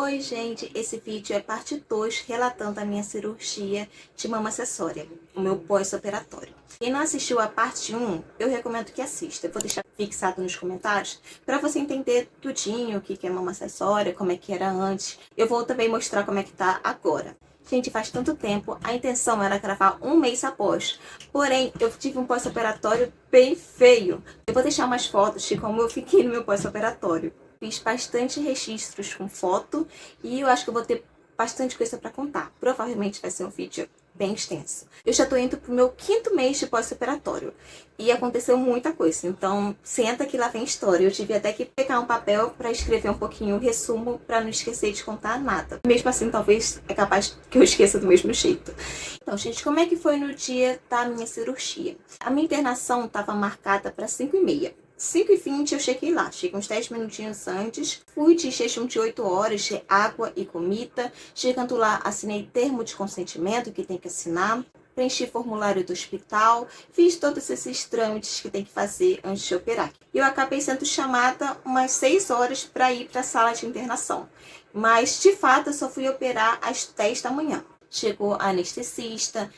Oi gente, esse vídeo é parte 2 relatando a minha cirurgia de mama acessória, o meu pós-operatório. Quem não assistiu a parte 1, eu recomendo que assista. Eu vou deixar fixado nos comentários para você entender tudinho o que é mama acessória, como é que era antes. Eu vou também mostrar como é que tá agora. Gente, faz tanto tempo, a intenção era gravar um mês após. Porém, eu tive um pós-operatório bem feio. Eu vou deixar umas fotos de como eu fiquei no meu pós-operatório. Fiz bastante registros com foto e eu acho que eu vou ter bastante coisa para contar. Provavelmente vai ser um vídeo bem extenso. Eu já tô indo pro meu 5º mês de pós-operatório e aconteceu muita coisa, então senta que lá vem história. Eu tive até que pegar um papel para escrever um pouquinho o resumo para não esquecer de contar nada. Mesmo assim, talvez é capaz que eu esqueça do mesmo jeito. Então, gente, como é que foi no dia da minha cirurgia? A minha internação estava marcada para 5h30. 5h20 eu cheguei lá, cheguei uns 10 minutinhos antes, fui de jejum de 8 horas de água e comida. Chegando lá, assinei termo de consentimento que tem que assinar, preenchi formulário do hospital, fiz todos esses trâmites que tem que fazer antes de operar. E eu acabei sendo chamada umas 6 horas para ir para a sala de internação, mas de fato eu só fui operar às 10 da manhã. Chegou a anestesista,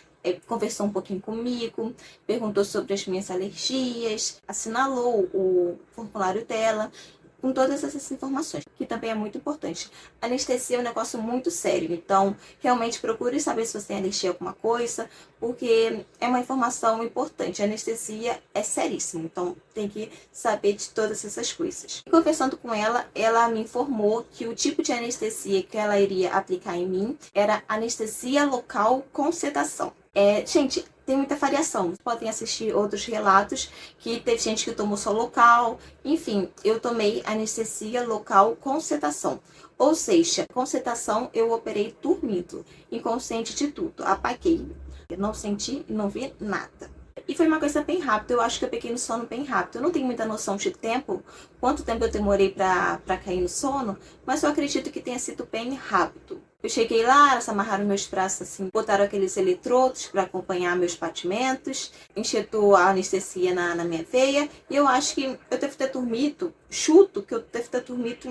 conversou um pouquinho comigo, perguntou sobre as minhas alergias, assinalou o formulário dela, com todas essas informações, que também é muito importante. Anestesia é um negócio muito sério, então realmente procure saber se você tem alergia a alguma coisa, porque é uma informação importante. A anestesia é seríssimo, então tem que saber de todas essas coisas. Conversando com ela, ela me informou que o tipo de anestesia que ela iria aplicar em mim era anestesia local com sedação. Gente, tem muita variação. Podem assistir outros relatos que teve gente que tomou só local. Enfim, eu tomei anestesia local com sedação. Ou seja, com sedação eu operei dormindo, inconsciente de tudo. Apaguei. Eu não senti, não vi nada. E foi uma coisa bem rápida. Eu acho que eu peguei no sono bem rápido. Eu não tenho muita noção de tempo, quanto tempo eu demorei pra cair no sono, mas eu acredito que tenha sido bem rápido. Eu cheguei lá, elas amarraram meus braços assim, botaram aqueles eletrodos para acompanhar meus batimentos, enxertou a anestesia na minha veia, e eu acho que eu devo ter dormido, chuto que eu devo ter dormido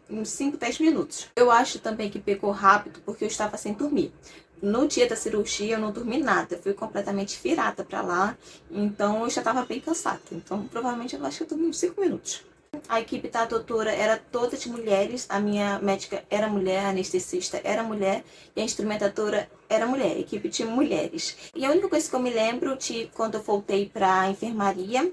em 5, 10 minutos. Eu acho também que pegou rápido porque eu estava sem dormir. No dia da cirurgia eu não dormi nada, eu fui completamente virada para lá, então eu já estava bem cansada. Então provavelmente eu acho que eu dormi uns 5 minutos. A equipe da doutora era toda de mulheres, a minha médica era mulher, a anestesista era mulher e a instrumentadora era mulher, a equipe tinha mulheres. E a única coisa que eu me lembro de quando eu voltei para a enfermaria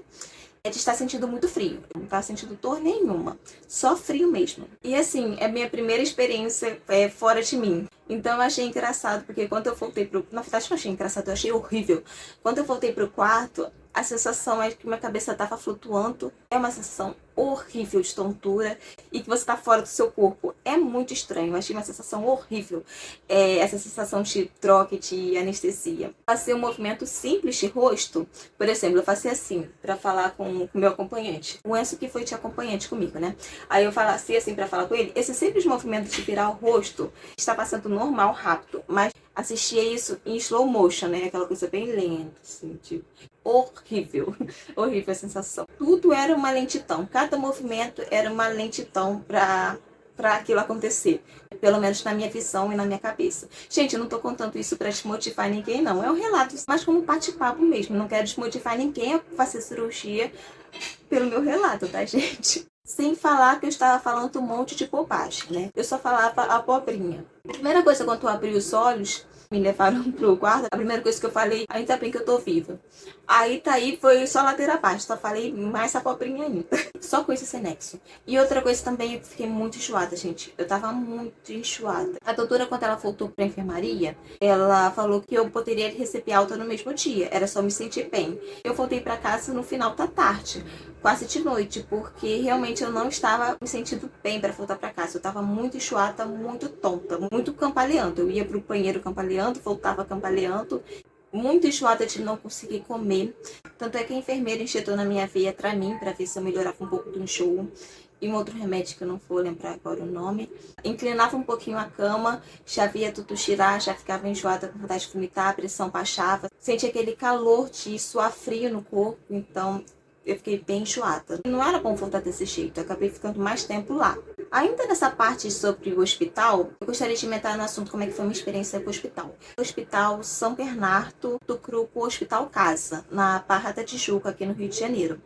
é de estar sentindo muito frio. Eu não estava sentindo dor nenhuma, só frio mesmo. E assim, é a minha primeira experiência fora de mim. Então eu achei engraçado, porque quando eu voltei na verdade, não achei engraçado, eu achei horrível. Quando eu voltei pro quarto, a sensação é que minha cabeça estava flutuando. É uma sensação horrível de tontura e que você está fora do seu corpo. É muito estranho, eu achei uma sensação horrível. Essa sensação de troca de anestesia. Fazer um movimento simples de rosto, por exemplo, eu fazia assim, para falar com o meu acompanhante. O Enzo que foi de acompanhante comigo, né? Aí eu fazia assim para falar com ele. Esse simples movimento de virar o rosto estava sendo normal, rápido, mas assistia isso em slow motion, né? Aquela coisa bem lenta, assim, tipo, horrível, horrível a sensação. Tudo era uma lentidão, cada movimento era uma lentidão para aquilo acontecer, pelo menos na minha visão e na minha cabeça. Gente, eu não tô contando isso para desmotivar ninguém, não. É um relato, mas como bate-papo mesmo. Não quero desmotivar ninguém a fazer cirurgia pelo meu relato, tá, gente? Sem falar que eu estava falando um monte de bobagem, né? Eu só falava abobrinha. A primeira coisa, quando eu abri os olhos, me levaram pro quarto, a primeira coisa que eu falei, ainda bem que eu tô viva. Aí foi só ladeira abaixo, só falei mais abobrinha ainda. Só coisa sem nexo. E outra coisa também, eu fiquei muito enjoada, gente. Eu tava muito enjoada. A doutora, quando ela voltou pra enfermaria, ela falou que eu poderia receber alta no mesmo dia. Era só me sentir bem. Eu voltei pra casa no final da tarde, quase de noite, porque realmente eu não estava me sentindo bem para voltar para casa. Eu estava muito enjoada, muito tonta, muito cambaleando. Eu ia pro banheiro cambaleando, voltava cambaleando, muito enjoada de não conseguir comer. Tanto é que a enfermeira injetou na minha veia Dramin para ver se eu melhorava um pouco do enjoo. E um outro remédio que eu não vou lembrar agora o nome. Inclinava um pouquinho a cama, já via tudo girar, já ficava enjoada com vontade de vomitar, a pressão baixava. Sentia aquele calor de suar frio no corpo, então eu fiquei bem enjoada. Não era bom voltar desse jeito, eu acabei ficando mais tempo lá. Ainda nessa parte sobre o hospital, eu gostaria de entrar no assunto como é que foi a minha experiência com o hospital. O Hospital São Bernardo do Grupo Hospital Casa, na Barra da Tijuca, aqui no Rio de Janeiro.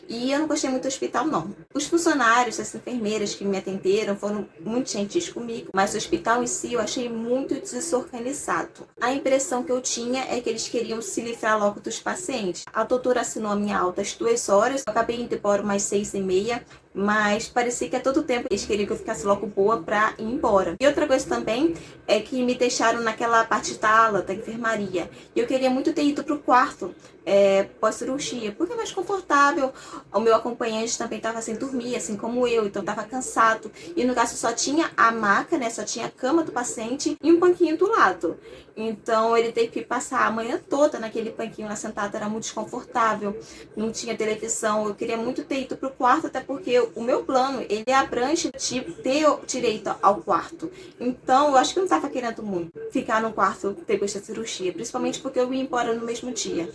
E eu não gostei muito do hospital, não. Os funcionários, as enfermeiras que me atenderam foram muito gentis comigo, mas o hospital em si eu achei muito desorganizado. A impressão que eu tinha é que eles queriam se livrar logo dos pacientes. A doutora assinou a minha alta às 2 horas, eu acabei indo embora umas 6h30, mas parecia que a todo tempo eles queriam que eu ficasse logo boa pra ir embora. E outra coisa também é que me deixaram naquela parte da ala, da enfermaria. E eu queria muito ter ido pro quarto pós-cirurgia, porque é mais confortável. O meu acompanhante também estava sem dormir, assim como eu, então estava cansado. E no caso só tinha a maca, né? Só tinha a cama do paciente e um banquinho do lado. Então ele teve que passar a manhã toda naquele banquinho lá sentado, era muito desconfortável. Não tinha televisão. Eu queria muito ter ido pro quarto, até porque o meu plano, ele abrange de ter direito ao quarto. Então eu acho que eu não estava querendo muito ficar no quarto depois da cirurgia, principalmente porque eu ia embora no mesmo dia.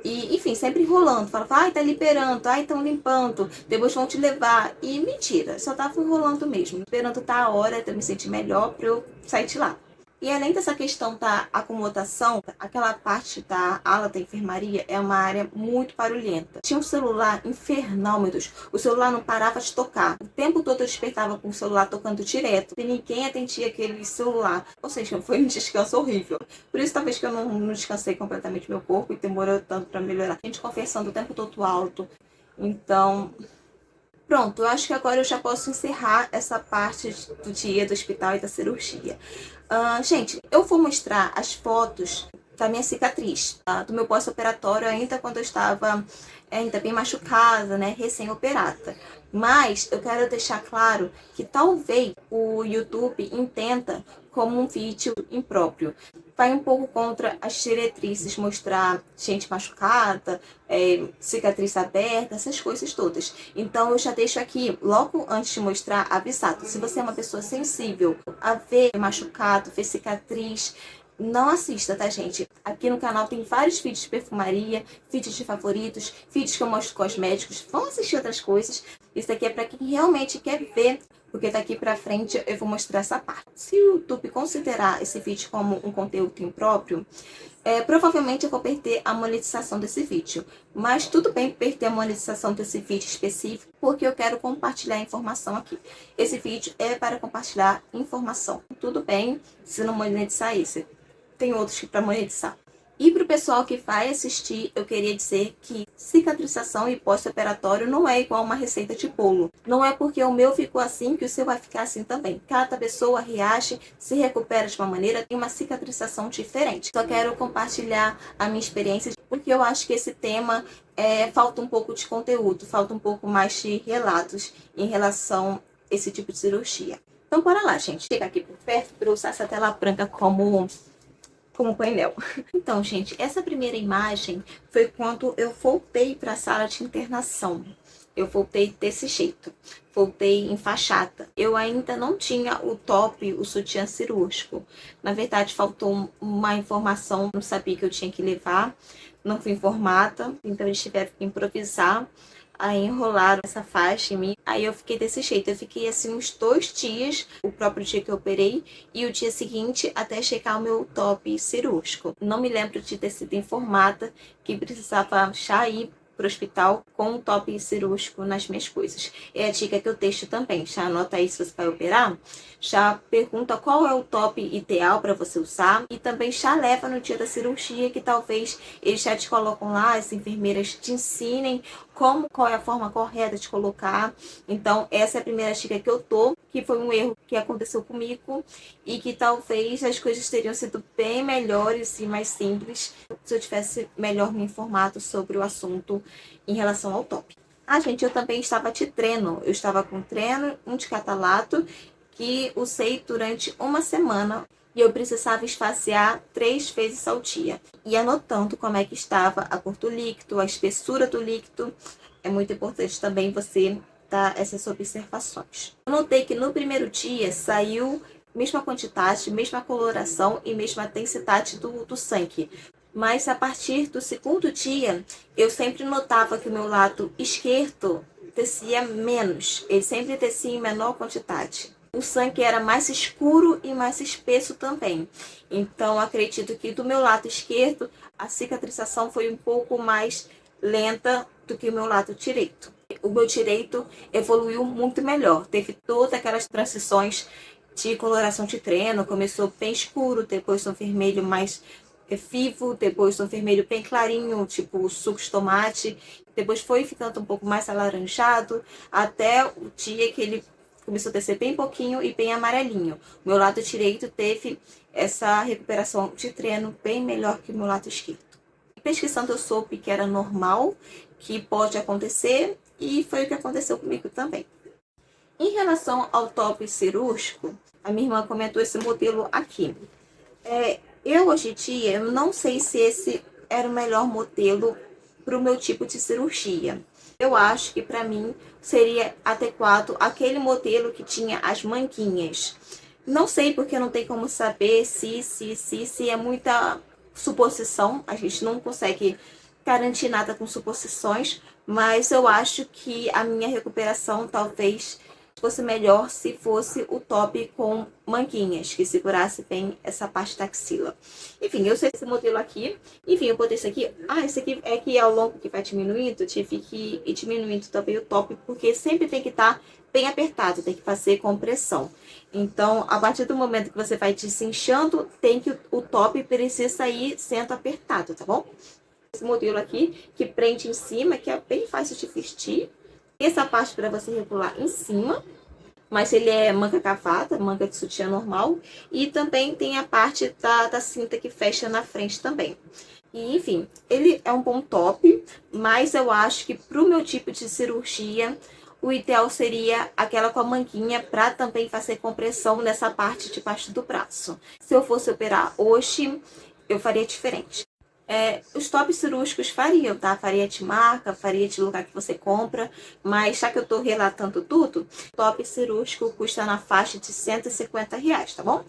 E, enfim, sempre enrolando. Falava, ai, tá liberando, ai, estão limpando, depois vão te levar. E mentira, só tava enrolando mesmo. Esperando tá a hora de eu me sentir melhor pra eu sair de lá. E além dessa questão da acomodação, aquela parte da ala da enfermaria é uma área muito barulhenta. Tinha um celular infernal, meu Deus. O celular não parava de tocar. O tempo todo eu despertava com o celular tocando direto. E ninguém atendia aquele celular. Ou seja, foi um descanso horrível. Por isso, talvez que eu não descansei completamente meu corpo e demorou tanto para melhorar. A gente conversando o tempo todo alto. Então, pronto, eu acho que agora eu já posso encerrar essa parte do dia do hospital e da cirurgia. Gente, eu vou mostrar as fotos da minha cicatriz, do meu pós-operatório, ainda quando eu estava ainda bem machucada, né, recém-operada. Mas eu quero deixar claro que talvez o YouTube entenda como um vídeo impróprio. Vai um pouco contra as diretrizes, mostrar gente machucada, cicatriz aberta, essas coisas todas. Então eu já deixo aqui, logo antes de mostrar, avisado. Se você é uma pessoa sensível a ver machucado, ver cicatriz, não assista, tá, gente? Aqui no canal tem vários vídeos de perfumaria, vídeos de favoritos, vídeos que eu mostro cosméticos. Vão assistir outras coisas. Isso aqui é pra quem realmente quer ver, porque daqui pra frente eu vou mostrar essa parte. Se o YouTube considerar esse vídeo como um conteúdo impróprio, provavelmente eu vou perder a monetização desse vídeo. Mas tudo bem perder a monetização desse vídeo específico, porque eu quero compartilhar informação aqui. Esse vídeo é para compartilhar informação. Tudo bem se não monetizar esse. Tem outros que para monetizar. E para o pessoal que vai assistir, eu queria dizer que cicatrização e pós-operatório não é igual uma receita de bolo. Não é porque o meu ficou assim que o seu vai ficar assim também. Cada pessoa reage, se recupera de uma maneira, tem uma cicatrização diferente. Só quero compartilhar a minha experiência, porque eu acho que esse tema falta um pouco de conteúdo, falta um pouco mais de relatos em relação a esse tipo de cirurgia. Então bora lá, gente. Chega aqui por perto para eu usar essa tela branca como painel. Então, gente, essa primeira imagem foi quando eu voltei para a sala de internação. Eu voltei desse jeito. Voltei enfaixada. Eu ainda não tinha o top, o sutiã cirúrgico. Na verdade, faltou uma informação, não sabia que eu tinha que levar. Não fui informada, então eles tiveram que improvisar. Aí enrolaram essa faixa em mim, aí eu fiquei desse jeito, eu fiquei assim uns 2 dias, o próprio dia que eu operei, e o dia seguinte até checar o meu top cirúrgico. Não me lembro de ter sido informada que precisava já ir para o hospital com um top cirúrgico nas minhas coisas. É a dica que eu deixo também, já anota aí se você vai operar, já pergunta qual é o top ideal para você usar e também já leva no dia da cirurgia, que talvez eles já te colocam lá, as enfermeiras te ensinem qual é a forma correta de colocar. Então essa é a primeira dica que eu dou, que foi um erro que aconteceu comigo e que talvez as coisas teriam sido bem melhores e mais simples se eu tivesse melhor me informado sobre o assunto em relação ao top. Gente, eu também estava de treino. Eu estava com treino, um de catalato, que usei durante uma semana e eu precisava esfacear 3 vezes ao dia. E anotando como é que estava a cor do líquido, a espessura do líquido. É muito importante também você dar essas observações. Eu notei que no primeiro dia saiu mesma quantidade, mesma coloração e mesma densidade do sangue. Mas a partir do segundo dia, eu sempre notava que o meu lado esquerdo tecia menos, ele sempre tecia em menor quantidade. O sangue era mais escuro e mais espesso também. Então, acredito que do meu lado esquerdo, a cicatrização foi um pouco mais lenta do que o meu lado direito. O meu direito evoluiu muito melhor. Teve todas aquelas transições de coloração de treino. Começou bem escuro, depois um vermelho mais vivo, depois um vermelho bem clarinho, tipo suco de tomate. Depois foi ficando um pouco mais alaranjado, até o dia que ele começou a descer bem pouquinho e bem amarelinho. O meu lado direito teve essa recuperação de treino bem melhor que o meu lado esquerdo. Pesquisando, eu soube que era normal, que pode acontecer, e foi o que aconteceu comigo também. Em relação ao top cirúrgico, a minha irmã comentou esse modelo aqui. Eu, hoje em dia, eu não sei se esse era o melhor modelo para o meu tipo de cirurgia. Eu acho que para mim seria adequado aquele modelo que tinha as manguinhas. Não sei porque não tem como saber se é muita suposição. A gente não consegue garantir nada com suposições, mas eu acho que a minha recuperação talvez fosse melhor se fosse o top com manguinhas, que segurasse bem essa parte da axila. Enfim, eu usei esse modelo aqui. Enfim, eu botei isso aqui. Esse aqui é que ao longo que vai diminuindo, eu tive que ir diminuindo também o top, porque sempre tem que estar bem apertado, tem que fazer compressão. Então, a partir do momento que você vai desinchando, o top precisa ir sendo apertado, tá bom? Esse modelo aqui, que prende em cima, que é bem fácil de vestir. Essa parte para você regular em cima, mas ele é manga cavada, manga de sutiã normal. E também tem a parte da cinta que fecha na frente também. E, enfim, ele é um bom top, mas eu acho que para o meu tipo de cirurgia, o ideal seria aquela com a manguinha para também fazer compressão nessa parte de baixo do braço. Se eu fosse operar hoje, eu faria diferente. Os tops cirúrgicos fariam, tá? Faria de marca, faria de lugar que você compra, mas já que eu tô relatando tudo, top cirúrgico custa na faixa de R$ 150, tá bom?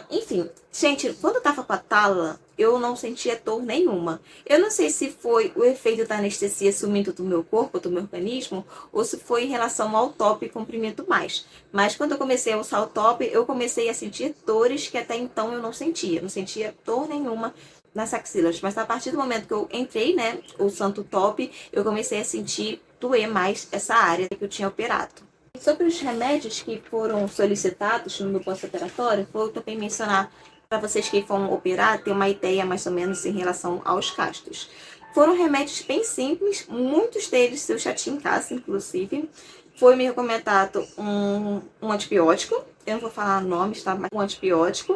Enfim, gente, quando eu tava com a tala, eu não sentia dor nenhuma. Eu não sei se foi o efeito da anestesia sumindo do meu corpo, do meu organismo, ou se foi em relação ao top e comprimento mais. Mas quando eu comecei a usar o top, eu comecei a sentir dores que até então eu não sentia. Não sentia dor nenhuma nas axilas. Mas a partir do momento que eu entrei, né, usando o top, eu comecei a sentir doer mais essa área que eu tinha operado. Sobre os remédios que foram solicitados no meu pós-operatório, vou também mencionar para vocês que vão operar, ter uma ideia mais ou menos em relação aos gastos. Foram remédios bem simples, muitos deles eu já tinha em casa, inclusive. Foi me recomendado um antibiótico, eu não vou falar nomes, tá? Mas um antibiótico,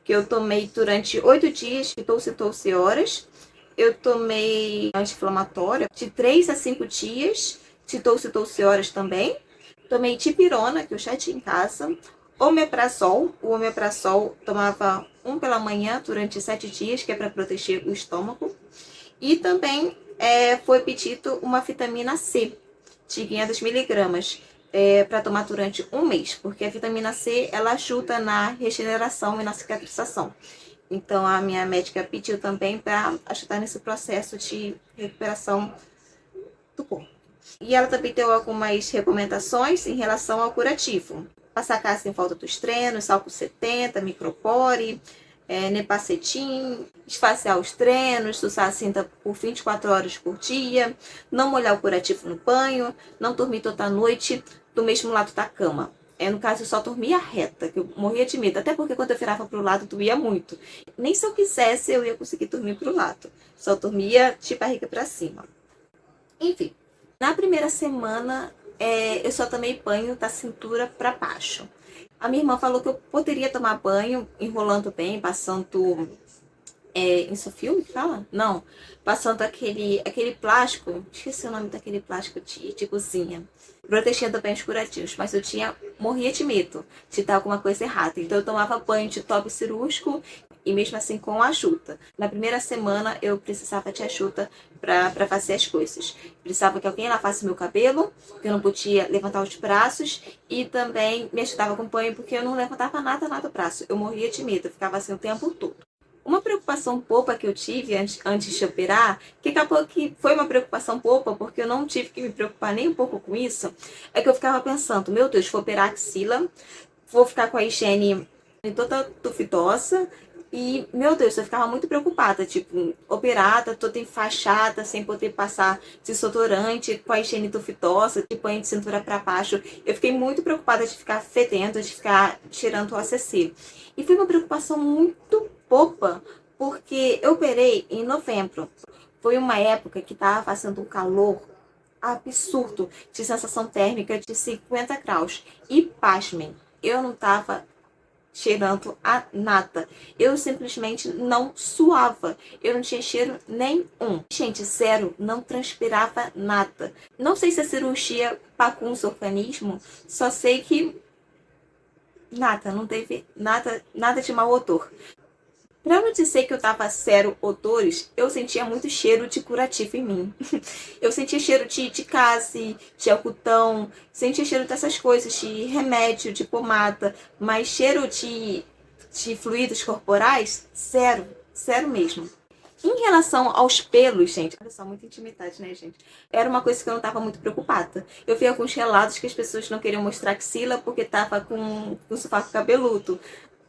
que eu tomei durante 8 dias, de 12 horas. Eu tomei anti-inflamatório de 3 a 5 dias, de 12 horas também. Tomei dipirona, que eu já tinha em casa. Omeprazol. O omeprazol tomava um pela manhã durante 7 dias, que é para proteger o estômago. E também foi pedido uma vitamina C de 500 miligramas para tomar durante um mês, porque a vitamina C ela ajuda na regeneração e na cicatrização. Então a minha médica pediu também para ajudar nesse processo de recuperação do corpo. E ela também deu algumas recomendações em relação ao curativo. Passar casca em volta dos treinos, álcool 70, micropore, nepacetim, esfacear os treinos, usar a cinta por 24 horas por dia, não molhar o curativo no banho, não dormir toda noite do mesmo lado da cama. No caso, eu só dormia reta, que eu morria de medo. Até porque quando eu virava pro lado, doía muito. Nem se eu quisesse, eu ia conseguir dormir pro lado. Só dormia de barriga para cima. Enfim, na primeira semana, eu só tomei banho da cintura para baixo. A minha irmã falou que eu poderia tomar banho enrolando bem, passando insofilme que fala? Não, passando aquele plástico, esqueci o nome daquele plástico de cozinha, protegendo bem os curativos, mas eu morria de medo de dar alguma coisa errada. Então eu tomava banho de top cirúrgico e mesmo assim com ajuda. Na primeira semana eu precisava de ajuda para fazer as coisas. Precisava que alguém lavasse meu cabelo, porque eu não podia levantar os braços, e também me ajudava com banho, porque eu não levantava nada do braço. Eu morria de medo, eu ficava assim o tempo todo. Uma preocupação boba que eu tive antes de operar, que acabou que foi uma preocupação boba, porque eu não tive que me preocupar nem um pouco com isso, é que eu ficava pensando, meu Deus, vou operar a axila, vou ficar com a higiene toda duvidosa, e, meu Deus, eu ficava muito preocupada, tipo, operada, toda enfaixada, sem poder passar desodorante, com a higiene duvidosa, de banho de cintura para baixo. Eu fiquei muito preocupada de ficar fedendo, de ficar cheirando o ACC. E foi uma preocupação muito boba, porque eu operei em novembro. Foi uma época que estava fazendo um calor absurdo, de sensação térmica de 50 graus. E pasmem, eu não estava cheirando a nada. Eu simplesmente não suava. Eu não tinha cheiro nenhum. Gente, zero. Não transpirava nada. Não sei se a cirurgia bagunça o organismo. Só sei que nada. Não teve nada de mau odor. Pra não dizer que eu tava zero odores, eu sentia muito cheiro de curativo em mim. Eu sentia cheiro de case, de algodão, sentia cheiro dessas coisas, de remédio, de pomada, mas cheiro de fluidos corporais, zero, zero mesmo. Em relação aos pelos, gente, olha só, muita intimidade, né, gente? Era uma coisa que eu não tava muito preocupada. Eu vi alguns relatos que as pessoas não queriam mostrar axila porque tava com sovaco cabeludo.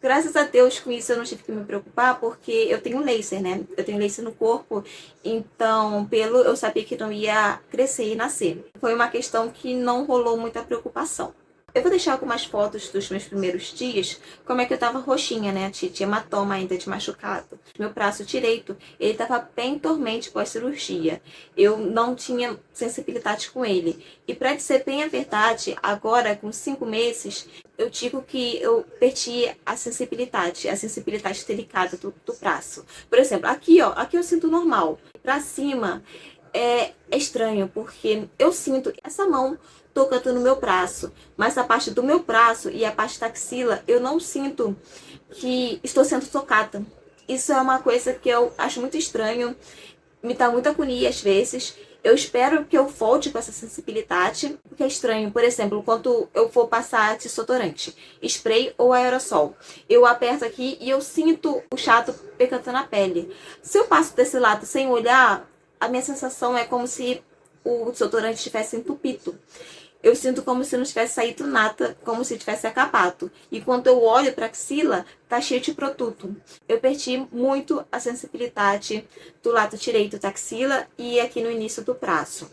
Graças a Deus, com isso eu não tive que me preocupar, porque eu tenho laser, né? Eu tenho laser no corpo, então pelo eu sabia que não ia crescer e nascer. Foi uma questão que não rolou muita preocupação. Eu vou deixar algumas fotos dos meus primeiros dias, como é que eu tava roxinha, né? Tinha hematoma ainda de machucado. Meu braço direito, ele tava bem dormente pós-cirurgia. Eu não tinha sensibilidade com ele. E para dizer bem a verdade, agora com 5 meses, eu digo que eu perdi a sensibilidade delicada do braço. Por exemplo, aqui, ó, aqui eu sinto normal. Pra cima é estranho, porque eu sinto essa mão tocando no meu braço, mas a parte do meu braço e a parte da axila, eu não sinto que estou sendo tocada. Isso é uma coisa que eu acho muito estranho, me dá muita agonia às vezes. Eu espero que eu volte com essa sensibilidade, porque é estranho. Por exemplo, quando eu for passar desodorante, spray ou aerossol, eu aperto aqui e eu sinto o chato pegando na pele. Se eu passo desse lado sem olhar, a minha sensação é como se o desodorante estivesse entupido. Eu sinto como se não tivesse saído nada, como se tivesse acabado. E quando eu olho para a axila, tá cheio de produto. Eu perdi muito a sensibilidade do lado direito da axila e aqui no início do braço.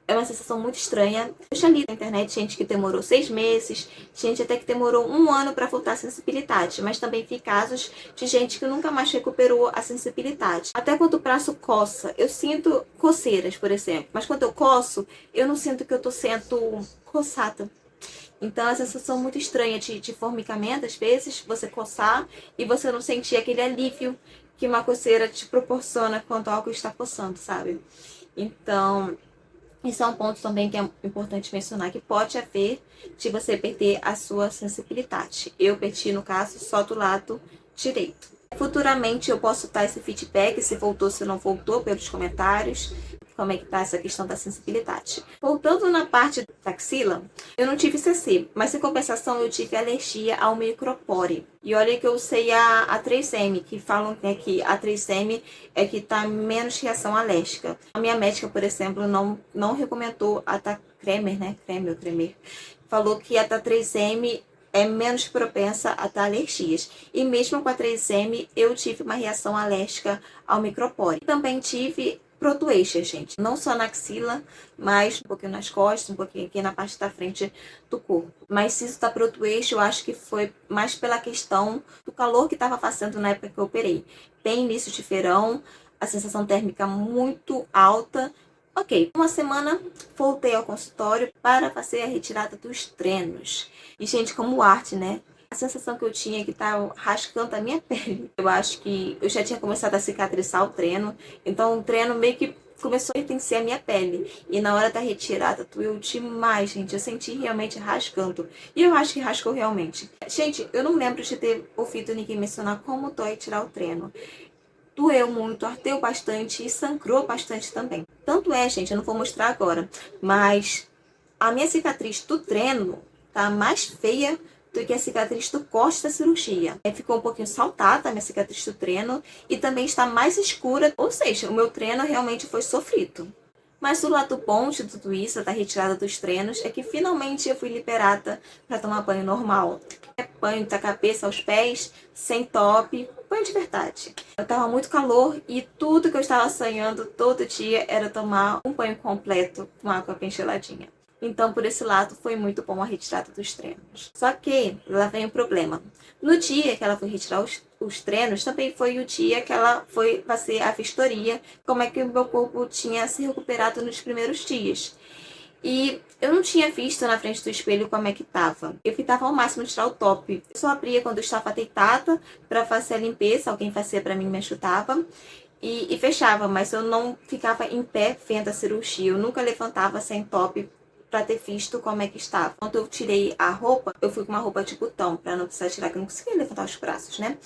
É uma sensação muito estranha. Eu já li na internet gente que demorou 6 meses, gente até que demorou 1 ano para voltar a sensibilidade, mas também vi casos de gente que nunca mais recuperou a sensibilidade. Até quando o braço coça, eu sinto coceiras, por exemplo, mas quando eu coço, eu não sinto que eu tô sendo coçada. Então, é uma sensação muito estranha de formigamento, às vezes, você coçar e você não sentir aquele alívio que uma coceira te proporciona quando algo está coçando, sabe? Então, isso é um ponto também que é importante mencionar, que pode haver de você perder a sua sensibilidade. Eu perdi, no caso, só do lado direito. Futuramente eu posso dar esse feedback, se voltou, se não voltou, pelos comentários, como é que tá essa questão da sensibilidade. Voltando na parte da axila, eu não tive CC, mas em compensação eu tive alergia ao micropore. E olha que eu usei a 3M, que falam, né, que a 3M é que tá menos reação alérgica. A minha médica, por exemplo, não recomendou a da Kremer, né? Kremer. Falou que a da 3M é menos propensa a dar alergias. E mesmo com a 3M, eu tive uma reação alérgica ao micropore. Também tive protueixas, gente. Não só na axila, mas um pouquinho nas costas, um pouquinho aqui na parte da frente do corpo. Mas se isso da protueixa, eu acho que foi mais pela questão do calor que estava fazendo na época que eu operei. Bem início de verão, a sensação térmica muito alta. Ok, uma semana voltei ao consultório para fazer a retirada dos drenos. E, gente, como arte, né? A sensação que eu tinha é que estava rascando a minha pele. Eu acho que eu já tinha começado a cicatrizar o dreno, então o dreno meio que começou a pertencer à minha pele. E na hora da retirada doeu demais, gente. Eu senti realmente rasgando. E eu acho que rasgou realmente. Gente, eu não lembro de ter ouvido ninguém mencionar como dói tirar o dreno. Doeu muito, ardeu bastante e sangrou bastante também. Tanto é, gente, eu não vou mostrar agora, mas a minha cicatriz do dreno tá mais feia do que a cicatriz do corte da cirurgia. Ficou um pouquinho saltada a minha cicatriz do treino e também está mais escura, ou seja, o meu treino realmente foi sofrido. Mas o lado bom de tudo isso, da retirada dos treinos, é que finalmente eu fui liberada para tomar banho normal. Banho da cabeça aos pés, sem top, banho de verdade. Eu tava muito calor e tudo que eu estava sonhando todo dia era tomar um banho completo com água bem geladinha. Então, por esse lado, foi muito bom a retirada dos treinos. Só que, lá vem o problema. No dia que ela foi retirar os treinos, também foi o dia que ela foi fazer a vistoria, como é que o meu corpo tinha se recuperado nos primeiros dias. E eu não tinha visto na frente do espelho como é que tava. Eu tentava ao máximo tirar o top. Eu só abria quando eu estava deitada para fazer a limpeza, alguém fazia para mim, me ajudava. E fechava, mas eu não ficava em pé vendo a cirurgia. Eu nunca levantava sem top para ter visto como é que estava. Quando eu tirei a roupa, eu fui com uma roupa de botão, para não precisar tirar, que eu não conseguia levantar os braços, né?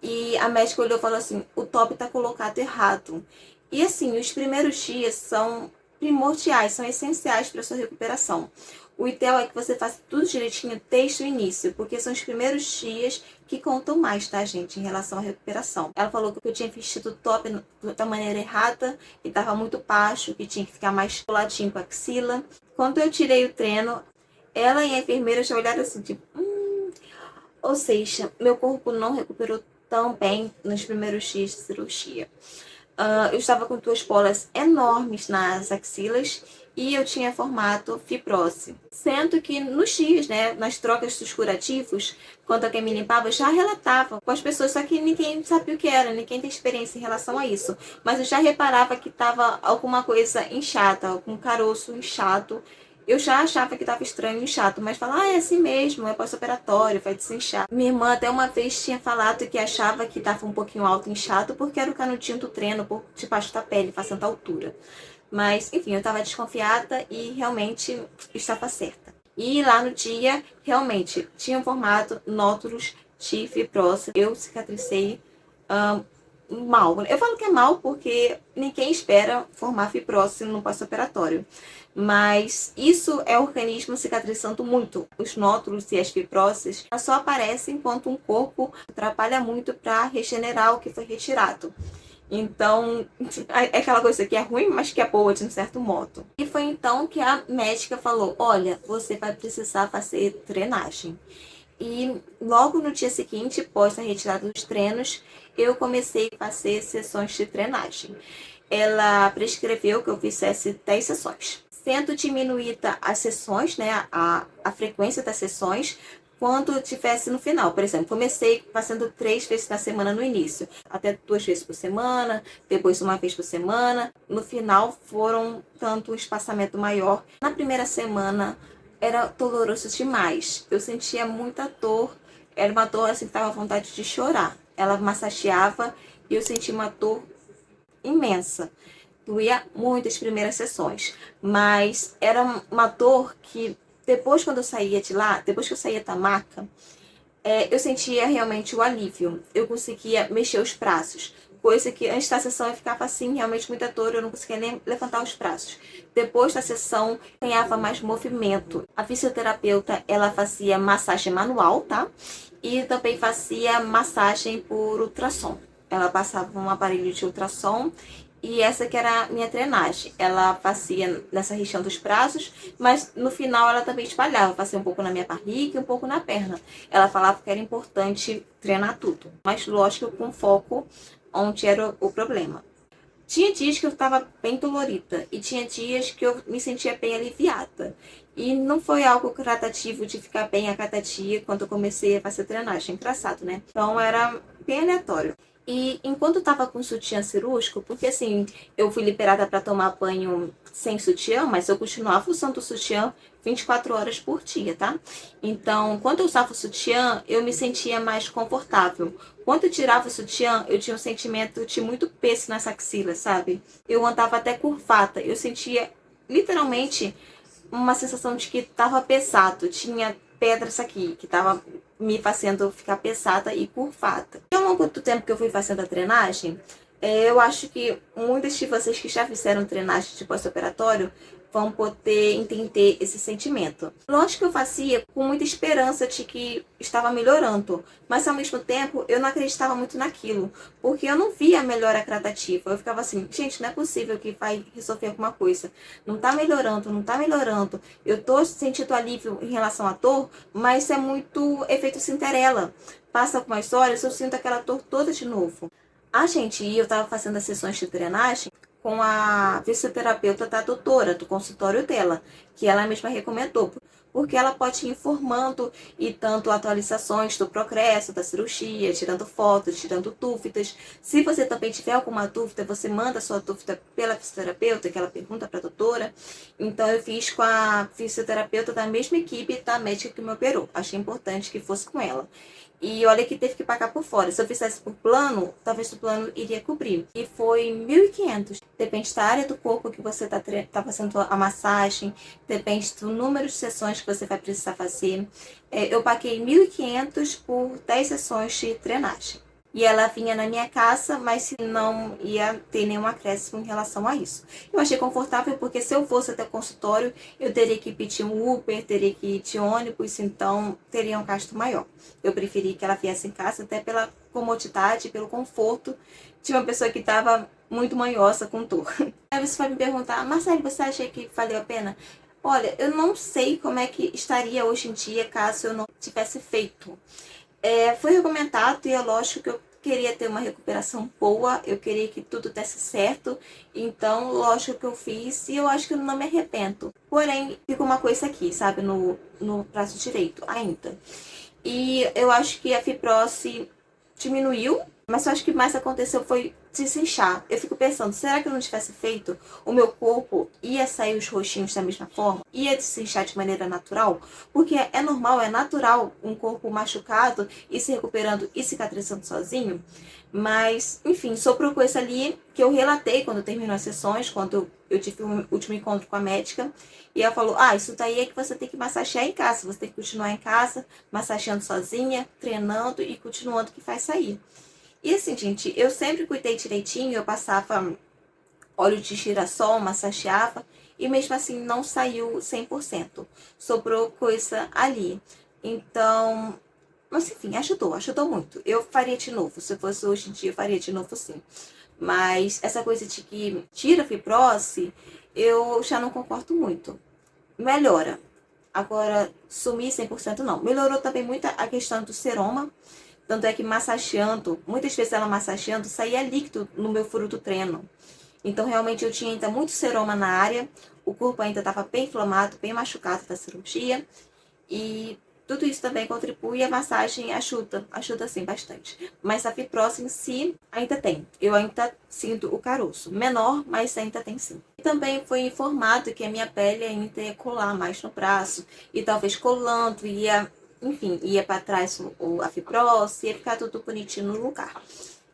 E a médica olhou e falou assim, o top tá colocado errado. E assim, os primeiros dias são primordiais, são essenciais para sua recuperação. O ideal é que você faça tudo direitinho desde o início, porque são os primeiros dias que contam mais, tá, gente, em relação à recuperação. Ela falou que eu tinha vestido o top da maneira errada, que estava muito baixo, que tinha que ficar mais coladinho com a axila. Quando eu tirei o treino, ela e a enfermeira já olharam assim, tipo, Ou seja, meu corpo não recuperou tão bem nos primeiros dias de cirurgia. Eu estava com 2 bolas enormes nas axilas e eu tinha formato fibrose. Sendo que nos dias, né, nas trocas dos curativos, quando alguém me limpava, eu já relatava com as pessoas, só que ninguém sabia o que era, ninguém tem experiência em relação a isso. Mas eu já reparava que estava alguma coisa inchada, algum caroço inchado. Eu já achava que estava estranho e chato, mas falar, é assim mesmo, é pós-operatório, vai desinchar. Minha irmã até uma vez tinha falado que achava que estava um pouquinho alto e inchado porque era o canudinho do treino por debaixo da pele, fazendo altura. Mas, enfim, eu estava desconfiada e realmente estava certa. E lá no dia, realmente, tinha formado nódulos de fibrose. Eu cicatrizei mal. Eu falo que é mal porque ninguém espera formar fibrose no pós-operatório. Mas isso é o organismo cicatrizando muito. Os nódulos e as fibroses só aparecem enquanto um corpo trabalha muito para regenerar o que foi retirado. Então, é aquela coisa que é ruim, mas que é boa de um certo modo. E foi então que a médica falou, olha, você vai precisar fazer drenagem. E logo no dia seguinte, após a retirada dos treinos, eu comecei a fazer sessões de drenagem. Ela prescreveu que eu fizesse 10 sessões. Sendo diminuída as sessões, né, a frequência das sessões, quando tivesse no final. Por exemplo, comecei fazendo 3 vezes na semana no início, até 2 vezes por semana, depois 1 vez por semana. No final foram tanto um espaçamento maior. Na primeira semana era doloroso demais. Eu sentia muita dor. Era uma dor assim que dava vontade de chorar. Ela massageava e eu sentia uma dor imensa. Doía muito as primeiras sessões, mas era uma dor que depois quando eu saía de lá, depois que eu saía da maca, eu sentia realmente o alívio. Eu conseguia mexer os braços, coisa que antes da sessão eu ficava assim, realmente muita dor, eu não conseguia nem levantar os braços. Depois da sessão, ganhava mais movimento. A fisioterapeuta, ela fazia massagem manual, tá? E também fazia massagem por ultrassom. Ela passava um aparelho de ultrassom e essa que era a minha drenagem. Ela fazia nessa região dos braços, mas no final ela também espalhava. Fazia um pouco na minha barriga e um pouco na perna. Ela falava que era importante treinar tudo, mas lógico com foco onde era o problema. Tinha dias que eu estava bem dolorida e tinha dias que eu me sentia bem aliviada. E não foi algo gradativo de ficar bem a cada dia quando eu comecei a fazer drenagem. Engraçado, né? Então era bem aleatório. E enquanto eu tava com sutiã cirúrgico, porque assim, eu fui liberada para tomar banho sem sutiã, mas eu continuava usando o sutiã 24 horas por dia, tá? Então, quando eu usava o sutiã, eu me sentia mais confortável. Quando eu tirava o sutiã, eu tinha um sentimento de muito peso nas axilas, sabe? Eu andava até curvada, eu sentia literalmente uma sensação de que tava pesado, tinha pedras aqui, que tava me fazendo ficar pesada e curvada. E ao longo do tempo que eu fui fazendo a drenagem, eu acho que muitas de vocês que já fizeram drenagem de pós-operatório vão poder entender esse sentimento. Lógico que eu fazia com muita esperança de que estava melhorando, mas ao mesmo tempo eu não acreditava muito naquilo, porque eu não via a melhora gradativa. Eu ficava assim, gente, não é possível que vai resolver alguma coisa. Não tá melhorando, não tá melhorando. Eu tô sentindo alívio em relação à dor, mas é muito efeito Cinderela. Passa algumas horas, eu sinto aquela dor toda de novo. A gente, eu estava fazendo as sessões de drenagem com a fisioterapeuta da doutora, do consultório dela, que ela mesma recomendou, porque ela pode ir informando e tanto atualizações do progresso da cirurgia, tirando fotos, tirando dúvidas. Se você também tiver alguma dúvida, você manda a sua dúvida pela fisioterapeuta, que ela pergunta para a doutora. Então eu fiz com a fisioterapeuta da mesma equipe da médica que me operou. Achei importante que fosse com ela. E olha que teve que pagar por fora. Se eu fizesse por plano, talvez o plano iria cobrir. E foi 1.500. Depende da área do corpo que você tá fazendo a massagem, depende do número de sessões que você vai precisar fazer. Eu paguei 1.500 por 10 sessões de drenagem. E ela vinha na minha casa, mas não ia ter nenhum acréscimo em relação a isso. Eu achei confortável porque se eu fosse até o consultório, eu teria que pedir um Uber, teria que ir de ônibus, então teria um gasto maior. Eu preferi que ela viesse em casa até pela comodidade, pelo conforto de uma pessoa que estava muito manhosa com dor. Aí você vai me perguntar, Marcelo, você acha que valeu a pena? Olha, eu não sei como é que estaria hoje em dia caso eu não tivesse feito. Foi recomendado e é lógico que eu queria ter uma recuperação boa, eu queria que tudo desse certo, então lógico que eu fiz e eu acho que eu não me arrependo. Porém, fica uma coisa aqui, sabe, no braço direito ainda. E eu acho que a fibrose diminuiu, mas eu acho que mais aconteceu foi desinchar. Eu fico pensando, será que eu não tivesse feito, o meu corpo ia sair os roxinhos da mesma forma? Ia desinchar de maneira natural? Porque é normal, é natural um corpo machucado e se recuperando e cicatrizando sozinho. Mas, enfim, sobrou coisa ali que eu relatei quando terminou as sessões, quando eu tive o último encontro com a médica. E ela falou, isso daí é que você tem que massagear em casa. Você tem que continuar em casa, massageando sozinha, treinando e continuando que faz sair. E assim, gente, eu sempre cuidei direitinho, eu passava óleo de girassol, massageava, e mesmo assim não saiu 100%. Sobrou coisa ali. Então, mas enfim, ajudou muito. Eu faria de novo, se fosse hoje em dia, eu faria de novo sim. Mas essa coisa de que tira a fibrose, eu já não concordo muito. Melhora. Agora, sumir 100% não. Melhorou também muito a questão do seroma. Tanto é que massageando, muitas vezes ela massageando, saía líquido no meu furo do treino. Então, realmente, eu tinha ainda muito seroma na área. O corpo ainda estava bem inflamado, bem machucado da cirurgia. E tudo isso também contribui e a massagem ajuda sim bastante. Mas a fibrose em si ainda tem. Eu ainda sinto o caroço. Menor, mas ainda tem sim. E também foi informado que a minha pele ainda ia colar mais no braço. E talvez colando, ia para trás a fibrose, ia ficar tudo bonitinho no lugar.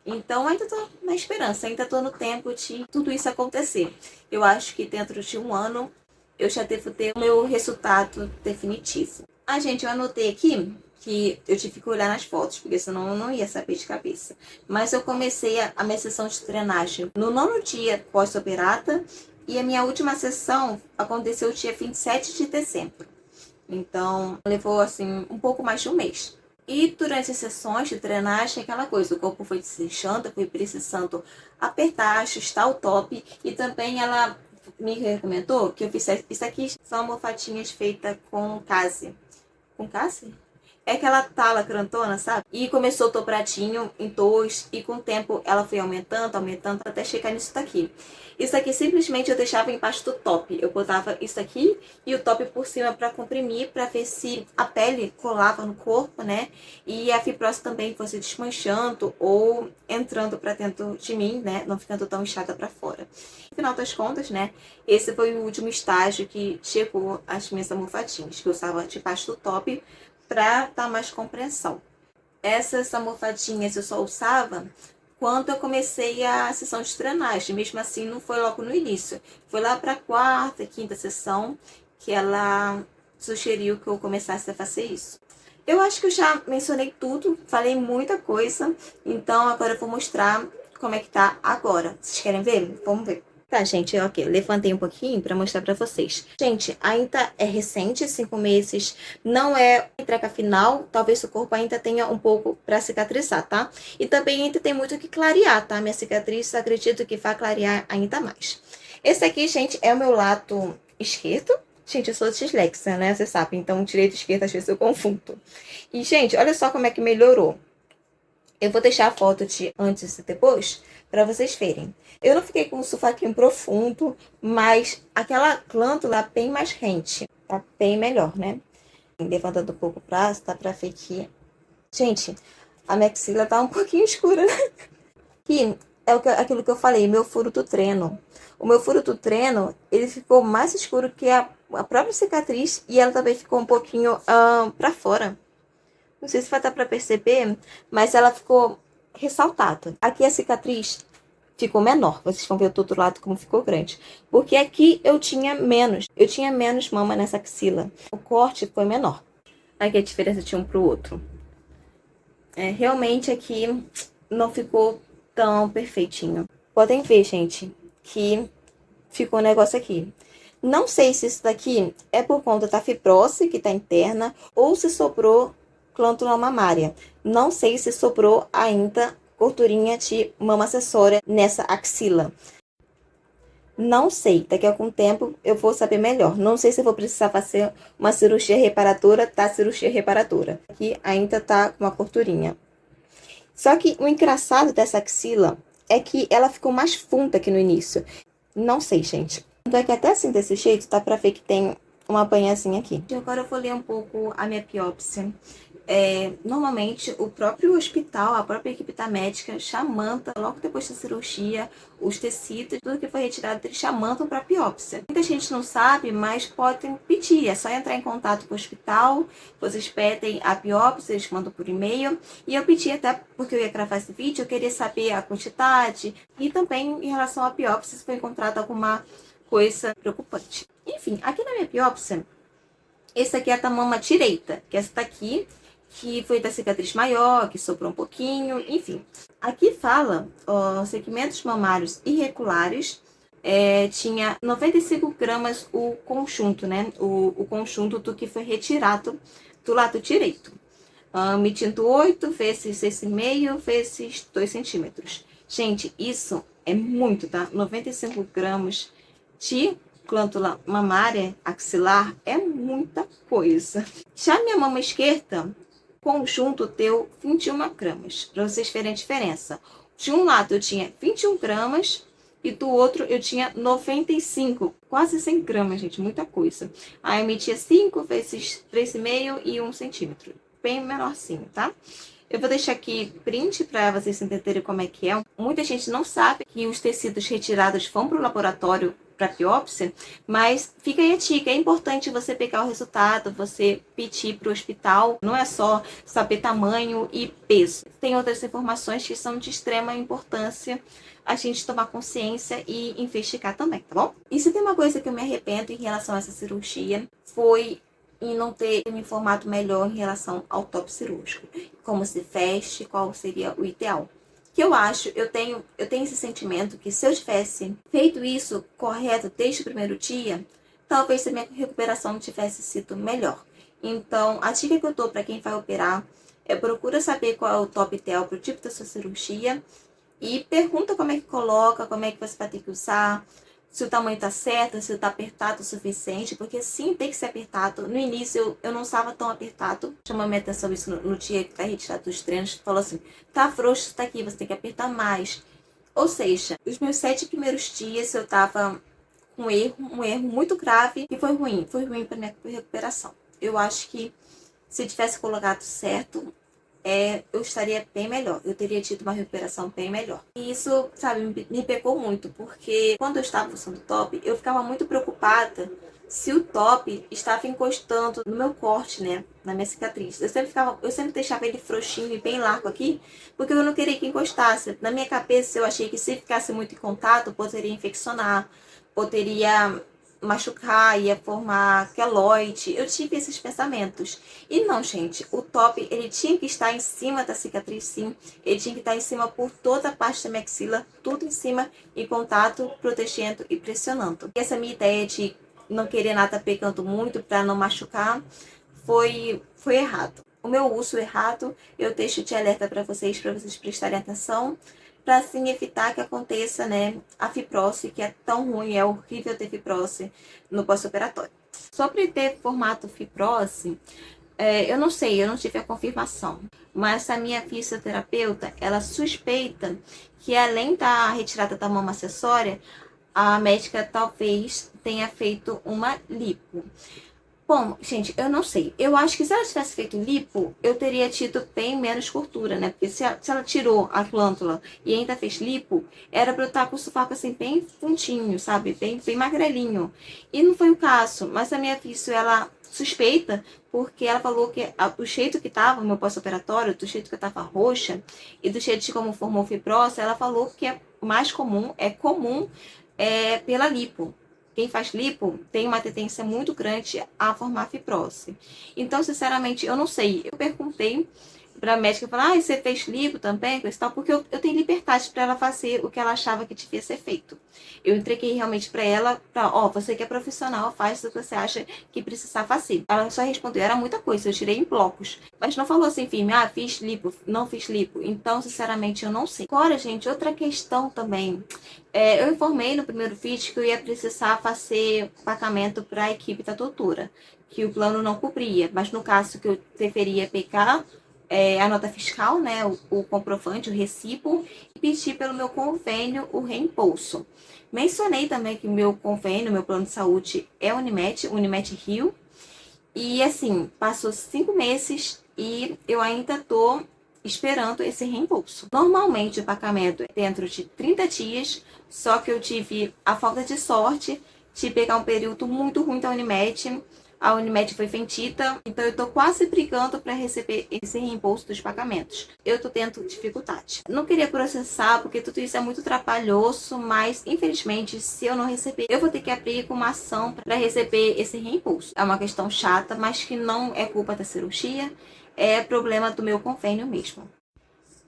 Então, ainda tô na esperança, ainda tô no tempo de tudo isso acontecer. Eu acho que dentro de um ano eu já devo ter o meu resultado definitivo. Gente, eu anotei aqui que eu tive que olhar nas fotos, porque senão eu não ia saber de cabeça. Mas eu comecei a minha sessão de treinagem no 9º dia pós-operada e a minha última sessão aconteceu dia 27 de dezembro. Então, levou assim um pouco mais de um mês. E durante as sessões de treinagem, aquela coisa, o corpo foi desinchando, foi precisando apertar, ajustar o top. E também ela me recomendou que eu fizesse... Isso aqui são almofadinhas feitas com case. Com case? É aquela tala grandona, sabe? E começou dobradinho em 2 e com o tempo ela foi aumentando, até chegar nisso daqui. Isso aqui simplesmente eu deixava embaixo do top. Eu botava isso aqui e o top por cima para comprimir, para ver se a pele colava no corpo, né? E a fibrose também fosse desmanchando ou entrando para dentro de mim, né? Não ficando tão inchada para fora. No final das contas, né? Esse foi o último estágio que chegou às minhas almofadinhas, que eu usava debaixo do top para dar mais compreensão. Essas almofadinhas eu só usava quando eu comecei a sessão de treinagem. Mesmo assim, não foi logo no início. Foi lá para a 4ª, 5ª sessão que ela sugeriu que eu começasse a fazer isso. Eu acho que eu já mencionei tudo, falei muita coisa. Então, agora eu vou mostrar como é que tá agora. Vocês querem ver? Vamos ver. Tá, gente, ok, eu levantei um pouquinho pra mostrar pra vocês. Gente, ainda é recente, 5 meses, não é entrega final, talvez o corpo ainda tenha um pouco pra cicatrizar, tá? E também ainda tem muito que clarear, tá? Minha cicatriz, acredito que vai clarear ainda mais. Esse aqui, gente, é o meu lado esquerdo. Gente, eu sou dislexa, né? Você sabe, então direito e esquerda às vezes eu confundo. E, gente, olha só como é que melhorou. Eu vou deixar a foto de antes e depois para vocês verem. Eu não fiquei com um sovaquinho profundo, mas aquela glândula bem mais rente. Tá bem melhor, né? Levantando um pouco o braço, dá pra ver que... Gente, a minha axila tá um pouquinho escura, né? Que é aquilo que eu falei, meu furo do treino. O meu furo do treino, ele ficou mais escuro que a própria cicatriz e ela também ficou um pouquinho pra fora. Não sei se vai dar pra perceber, mas ela ficou ressaltada. Aqui a cicatriz ficou menor. Vocês vão ver do outro lado como ficou grande. Porque aqui eu tinha menos. Eu tinha menos mama nessa axila. O corte foi menor. Aqui a diferença de um pro outro. Realmente aqui não ficou tão perfeitinho. Podem ver, gente, que ficou um negócio aqui. Não sei se isso daqui é por conta da fibrose que tá interna ou se sobrou glândula mamária. Não sei se sobrou ainda gordurinha de mama acessória nessa axila. Não sei, daqui a algum tempo eu vou saber melhor. Não sei se eu vou precisar fazer uma cirurgia reparadora, tá? Cirurgia reparadora. Aqui ainda tá com uma gordurinha. Só que o engraçado dessa axila é que ela ficou mais funda aqui no início. Não sei, gente. Tanto é que até assim, desse jeito, dá pra ver que tem uma banhazinha aqui. E agora eu vou ler um pouco a minha biópsia. Normalmente, o próprio hospital, a própria equipe da médica, chamanta logo depois da cirurgia, os tecidos, tudo que foi retirado, eles chamantam para biópsia. Muita gente não sabe, mas podem pedir. É só entrar em contato com o hospital, vocês pedem a biópsia, eles mandam por e-mail. E eu pedi até porque eu ia gravar esse vídeo, eu queria saber a quantidade e também em relação à biópsia, se foi encontrada alguma coisa preocupante. Enfim, aqui na minha biópsia, essa aqui é a mama direita, que essa daqui, que foi da cicatriz maior, que sobrou um pouquinho, enfim. Aqui fala, segmentos mamários irregulares, tinha 95 gramas o conjunto, né? O conjunto do que foi retirado do lado direito. Medindo 8 vezes 6,5 vezes 2 centímetros. Gente, isso é muito, tá? 95 gramas de glândula mamária axilar é muita coisa. Já minha mama esquerda, conjunto deu 21 gramas, para vocês verem a diferença. De um lado eu tinha 21 gramas e do outro eu tinha 95, quase 100 gramas, gente, muita coisa. Aí eu media 5 vezes 3,5 e 1 centímetro, bem menorzinho, tá? Eu vou deixar aqui print para vocês entenderem como é que é. Muita gente não sabe que os tecidos retirados vão para o laboratório para biópsia, mas fica aí a dica, é importante você pegar o resultado, você pedir para o hospital, não é só saber tamanho e peso. Tem outras informações que são de extrema importância a gente tomar consciência e investigar também, tá bom? E se tem uma coisa que eu me arrependo em relação a essa cirurgia, foi em não ter me informado melhor em relação ao toque cirúrgico. Como se veste, qual seria o ideal. Que eu acho, eu tenho esse sentimento que se eu tivesse feito isso correto desde o primeiro dia, talvez a minha recuperação tivesse sido melhor. Então, a dica que eu dou para quem vai operar é procura saber qual é o top ideal para o tipo da sua cirurgia e pergunta como é que coloca, como é que você vai ter que usar, se o tamanho tá certo, se tá apertado o suficiente, porque sim, tem que ser apertado. No início eu não estava tão apertado, chamou minha atenção isso no dia que tá retirado dos treinos, falou assim, tá frouxo isso daqui, você tem que apertar mais. Ou seja, os meus 7 primeiros dias eu tava com um erro muito grave e foi ruim para minha recuperação. Eu acho que se eu tivesse colocado certo, eu estaria bem melhor, eu teria tido uma recuperação bem melhor. E isso, sabe, me pegou muito, porque quando eu estava usando top, eu ficava muito preocupada se o top estava encostando no meu corte, né, na minha cicatriz. Eu sempre deixava ele frouxinho e bem largo aqui, porque eu não queria que encostasse. Na minha cabeça, eu achei que se ficasse muito em contato, poderia infeccionar, poderia machucar, ia formar queloide. Eu tive esses pensamentos. E não, gente, o top, ele tinha que estar em cima da cicatriz, sim. Ele tinha que estar em cima por toda a parte da maxila, tudo em cima, em contato, protegendo e pressionando. E essa minha ideia de não querer nada pegando muito para não machucar foi errado. O meu uso errado, eu deixo de alerta para vocês prestarem atenção, para assim evitar que aconteça, né, a fibrose, que é tão ruim, é horrível ter fibrose no pós-operatório. Sobre ter formato fibrose, eu não sei, eu não tive a confirmação, mas a minha fisioterapeuta, ela suspeita que além da retirada da mama acessória, a médica talvez tenha feito uma lipo. Bom, gente, eu não sei. Eu acho que se ela tivesse feito lipo, eu teria tido bem menos gordura, né? Porque se ela tirou a glândula e ainda fez lipo, era pra eu estar com o sovaco assim, bem funtinho, sabe? Bem magrelinho. E não foi o caso. Mas a minha físio, ela suspeita, porque ela falou que do jeito que tava o meu pós-operatório, do jeito que eu tava roxa, e do jeito de como formou fibrose, ela falou que é mais comum, pela lipo. Quem faz lipo tem uma tendência muito grande a formar fibrose. Então, sinceramente, eu não sei. Eu perguntei para a médica, falar, você fez lipo também, coisa e tal, porque eu tenho liberdade para ela fazer o que ela achava que devia ser feito. Eu entreguei realmente para ela, você que é profissional, faz o que você acha que precisa fazer. Ela só respondeu, era muita coisa, eu tirei em blocos. Mas não falou assim, enfim, fiz lipo, não fiz lipo. Então, sinceramente, eu não sei. Agora, gente, outra questão também. Eu informei no primeiro vídeo que eu ia precisar fazer pagamento para a equipe da doutora, que o plano não cobria, mas no caso que eu deveria pegar a nota fiscal, né, o comprovante, o recibo, e pedir pelo meu convênio o reembolso. Mencionei também que o meu convênio, meu plano de saúde é Unimed Rio, e assim, passou 5 meses e eu ainda estou esperando esse reembolso. Normalmente o pagamento é dentro de 30 dias, só que eu tive a falta de sorte de pegar um período muito ruim da Unimed. A Unimed foi vendida, então eu tô quase brigando para receber esse reembolso dos pagamentos. Eu tô tendo dificuldade. Não queria processar, porque tudo isso é muito trabalhoso, mas infelizmente, se eu não receber, eu vou ter que abrir com uma ação para receber esse reembolso. É uma questão chata, mas que não é culpa da cirurgia, é problema do meu convênio mesmo.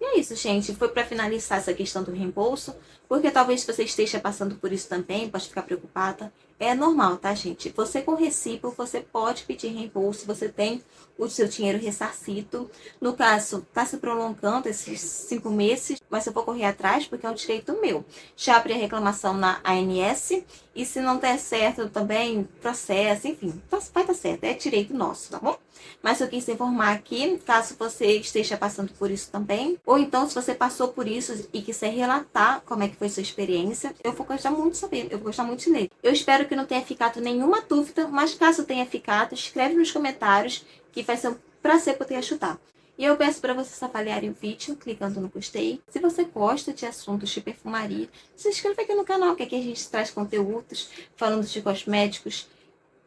E é isso, gente. Foi para finalizar essa questão do reembolso, porque talvez você esteja passando por isso também, pode ficar preocupada. É normal, tá, gente? Você com recibo, você pode pedir reembolso, você tem o seu dinheiro ressarcido. No caso, tá se prolongando esses 5 meses, mas eu vou correr atrás porque é um direito meu. Já abri a reclamação na ANS e se não der certo também, processo, enfim, vai dar certo, é direito nosso, tá bom? Mas eu quis informar aqui, caso você esteja passando por isso também, ou então se você passou por isso e quiser relatar como é que foi sua experiência, eu vou gostar muito de saber, eu vou gostar muito de ler. Eu espero que não tenha ficado nenhuma dúvida, mas caso tenha ficado, escreve nos comentários que vai ser um prazer poder ajudar. E eu peço para vocês avaliarem o vídeo, clicando no gostei. Se você gosta de assuntos de perfumaria, se inscreva aqui no canal, que aqui a gente traz conteúdos falando de cosméticos,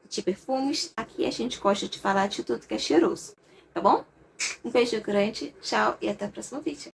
de perfumes. Aqui a gente gosta de falar de tudo que é cheiroso, tá bom? Um beijo grande, tchau e até o próximo vídeo.